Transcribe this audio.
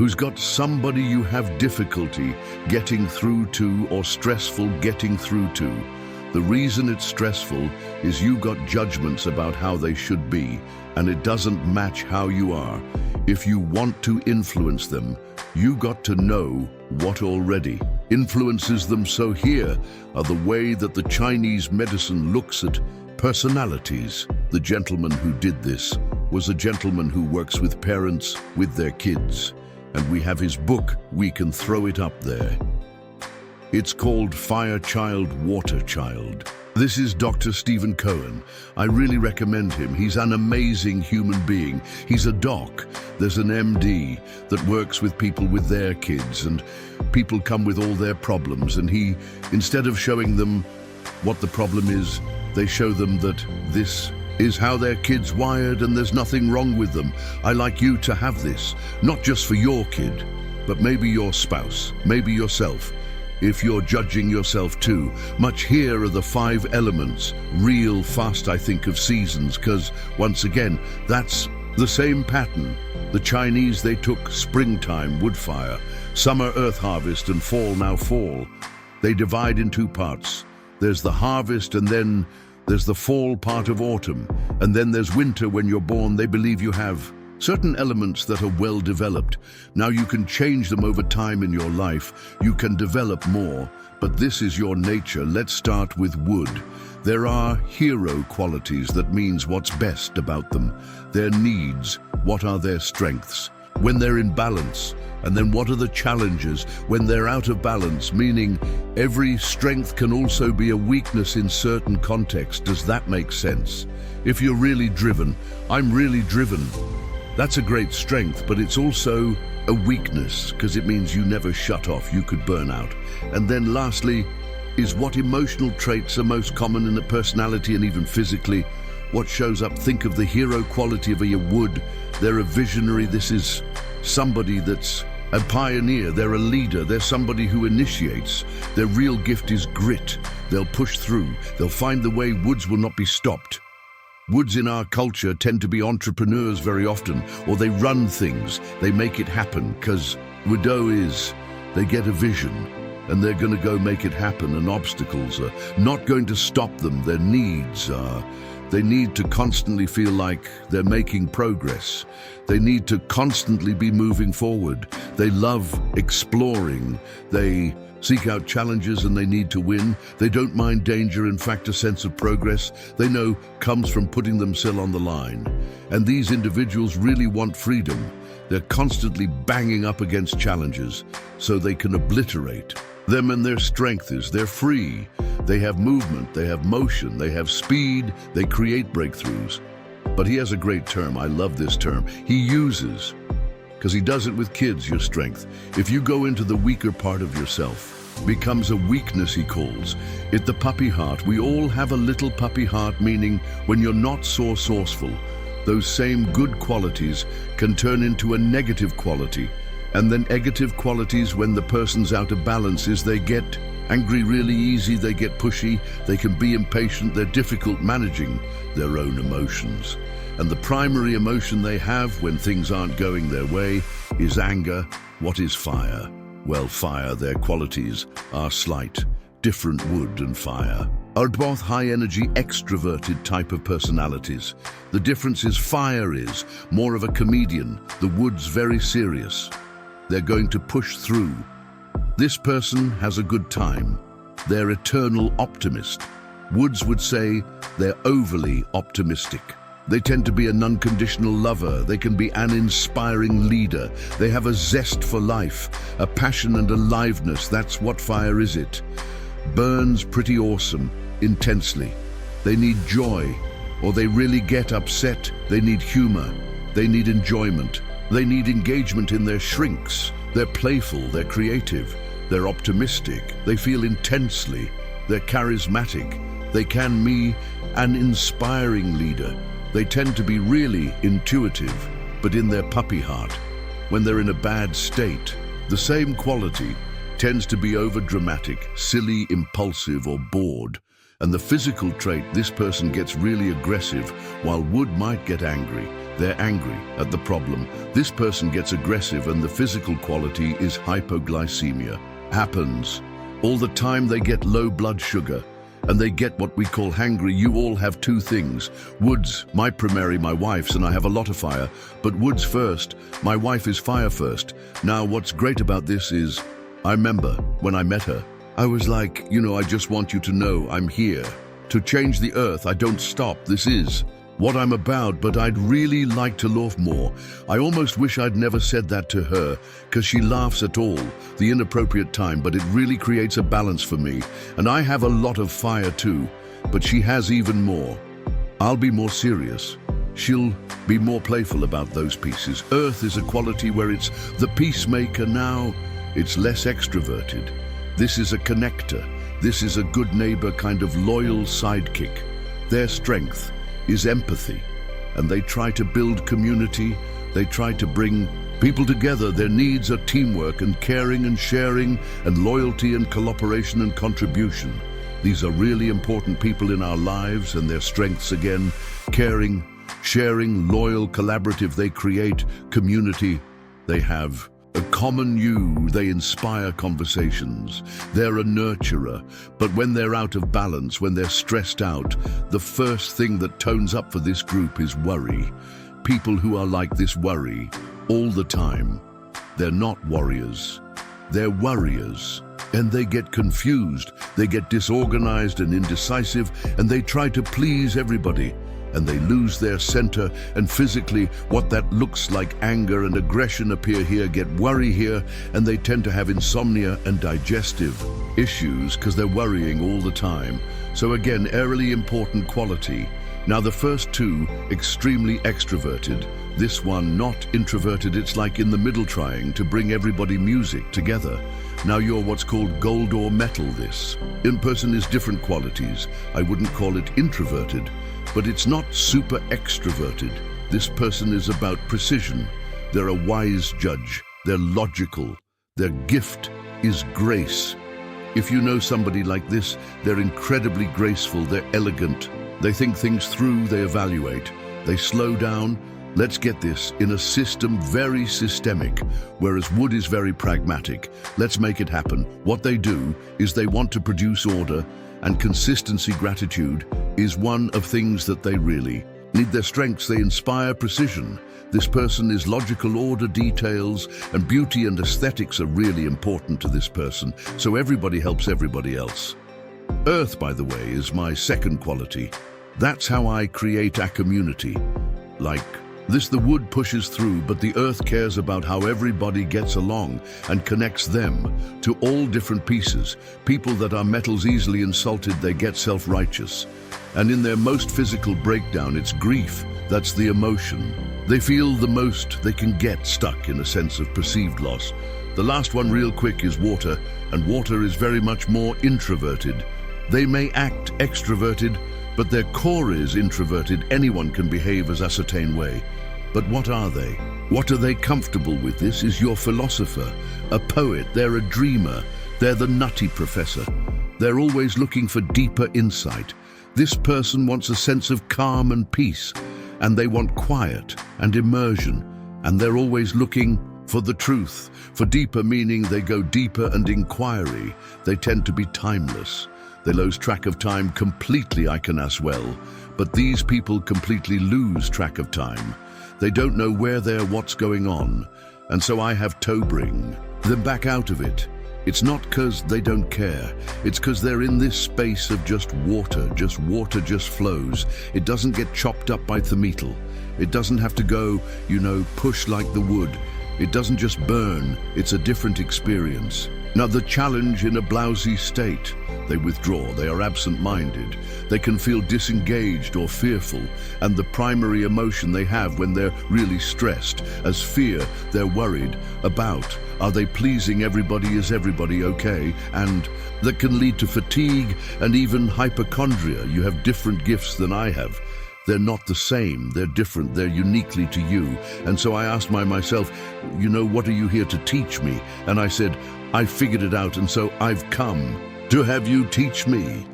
who's got somebody you have difficulty getting through to or stressful getting through to. The reason it's stressful is you got judgments about how they should be, and it doesn't match how you are. If you want to influence them, you got to know what already influences them. So here are the way that the Chinese medicine looks at personalities. The gentleman who did this was a gentleman who works with parents with their kids, and we have his book. We can throw it up there. It's called Fire Child, Water Child. This is Dr. Stephen Cohen. I really recommend him. He's an amazing human being. He's a doc. There's an MD that works with people with their kids, and people come with all their problems, and he, instead of showing them what the problem is, they show them that this is how their kid's wired and there's nothing wrong with them. I like you to have this, not just for your kid, but maybe your spouse, maybe yourself. If you're judging yourself too much, here are the 5 elements. Real fast I think of seasons, because once again, that's the same pattern. The Chinese, they took springtime, wood fire, summer earth harvest, and fall, now fall. They divide in 2 parts. There's the harvest, and then there's the fall part of autumn, and then there's winter when you're born. They believe you have certain elements that are well developed. Now you can change them over time in your life. You can develop more, but this is your nature. Let's start with wood. There are hero qualities. That means what's best about them. Their needs, what are their strengths when they're in balance, and then what are the challenges when they're out of balance, meaning every strength can also be a weakness in certain contexts. Does that make sense? If you're really driven, I'm really driven. That's a great strength, but it's also a weakness because it means you never shut off. You could burn out. And then lastly is what emotional traits are most common in a personality and even physically. What shows up? Think of the hero quality of a wood. They're a visionary. This is somebody that's a pioneer. They're a leader. They're somebody who initiates. Their real gift is grit. They'll push through. They'll find the way. Woods will not be stopped. Woods in our culture tend to be entrepreneurs very often, or they run things, they make it happen, because Widow is, they get a vision, and they're going to go make it happen, and obstacles are not going to stop them. Their needs are, they need to constantly feel like they're making progress. They need to constantly be moving forward. They love exploring. They seek out challenges and they need to win. They don't mind danger. In fact, a sense of progress they know comes from putting themselves on the line. And these individuals really want freedom. They're constantly banging up against challenges so they can obliterate them, and their strength is they're free. They have movement, they have motion, they have speed, they create breakthroughs. But he has a great term. I love this term. He uses, because he does it with kids, your strength. If you go into the weaker part of yourself, becomes a weakness, he calls it the puppy heart. We all have a little puppy heart, meaning when you're not so resourceful, those same good qualities can turn into a negative quality. And then negative qualities, when the person's out of balance, is they get angry really easy, they get pushy, they can be impatient, they're difficult managing their own emotions. And the primary emotion they have when things aren't going their way is anger. What is fire? Well, fire, their qualities are slight. Different. Wood and fire are both high-energy, extroverted type of personalities. The difference is fire is more of a comedian. The wood's very serious. They're going to push through. This person has a good time. They're eternal optimist. Woods would say they're overly optimistic. They tend to be an unconditional lover. They can be an inspiring leader. They have a zest for life, a passion and aliveness. That's what fire is. It burns pretty awesome, intensely. They need joy, or they really get upset. They need humor. They need enjoyment. They need engagement in their shrinks. They're playful, they're creative, they're optimistic, they feel intensely, they're charismatic. They can be an inspiring leader. They tend to be really intuitive, but in their puppy heart, when they're in a bad state, the same quality tends to be over-dramatic, silly, impulsive, or bored. And the physical trait, this person gets really aggressive, while wood might get angry. They're angry at the problem. This person gets aggressive and the physical quality is hypoglycemia. Happens. All the time they get low blood sugar and they get what we call hangry. You all have two things. Wood's, my primary, my wife's, and I have a lot of fire, but Wood's first. My wife is fire first. Now, what's great about this is, I remember when I met her, I was like, I just want you to know I'm here. To change the earth, I don't stop. This is what I'm about, but I'd really like to laugh more. I almost wish I'd never said that to her, because she laughs at all, the inappropriate time, but it really creates a balance for me. And I have a lot of fire too, but she has even more. I'll be more serious. She'll be more playful about those pieces. Earth is a quality where it's the peacemaker now. It's less extroverted. This is a connector. This is a good neighbor, kind of loyal sidekick. Their strength is empathy, and they try to build community. They try to bring people together. Their needs are teamwork and caring and sharing and loyalty and cooperation and contribution. These are really important people in our lives, and their strengths again, caring, sharing, loyal, collaborative. They create community. They have a common you. They inspire conversations. They're a nurturer. But when they're out of balance, when they're stressed out, the first thing that tones up for this group is worry. People who are like this worry all the time. They're not warriors. They're worriers. And they get confused. They get disorganized and indecisive, and they try to please everybody. And they lose their center, and physically what that looks like anger and aggression appear here, get worry here, and they tend to have insomnia and digestive issues because they're worrying all the time. So again, a really important quality. Now the first two, extremely extroverted. This one, not introverted. It's like in the middle, trying to bring everybody music together. Now you're what's called gold or metal. This in-person is different qualities. I wouldn't call it introverted, but it's not super extroverted. This person is about precision. They're a wise judge. They're logical. Their gift is grace. If you know somebody like this, they're incredibly graceful. They're elegant. They think things through. They evaluate. They slow down. Let's get this, in a system very systemic, whereas Wood is very pragmatic. Let's make it happen. What they do is they want to produce order, and consistency. Gratitude is one of things that they really need. Their strengths, they inspire precision. This person is logical. Order, details, and beauty and aesthetics are really important to this person, so everybody helps everybody else. Earth, by the way, is my second quality. That's how I create a community. Like this, the Wood pushes through, but the Earth cares about how everybody gets along and connects them to all different pieces. People that are metals, easily insulted, they get self-righteous. And in their most physical breakdown, it's grief. That's the emotion. They feel the most they can get stuck in a sense of perceived loss. The last one, real quick, is water, and water is very much more introverted. They may act extroverted, but their core is introverted. Anyone can behave as a certain way. But what are they? What are they comfortable with? This is your philosopher, a poet. They're a dreamer. They're the nutty professor. They're always looking for deeper insight. This person wants a sense of calm and peace, and they want quiet and immersion, and they're always looking for the truth, for deeper meaning. They go deeper and inquiry. They tend to be timeless. They lose track of time completely, I can as well. But these people completely lose track of time. They don't know where they're, what's going on. And so I have to bring them back out of it. It's not because they don't care. It's because they're in this space of just water just flows. It doesn't get chopped up by the metal. It doesn't have to go, push like the wood. It doesn't just burn. It's a different experience. Now the challenge in a blousy state, they withdraw, they are absent-minded, they can feel disengaged or fearful, and the primary emotion they have when they're really stressed as fear. They're worried about, are they pleasing everybody, is everybody okay? And that can lead to fatigue and even hypochondria. You have different gifts than I have. They're not the same, they're different, they're uniquely to you. And so I asked myself, what are you here to teach me? And I said, I figured it out, and so I've come to have you teach me.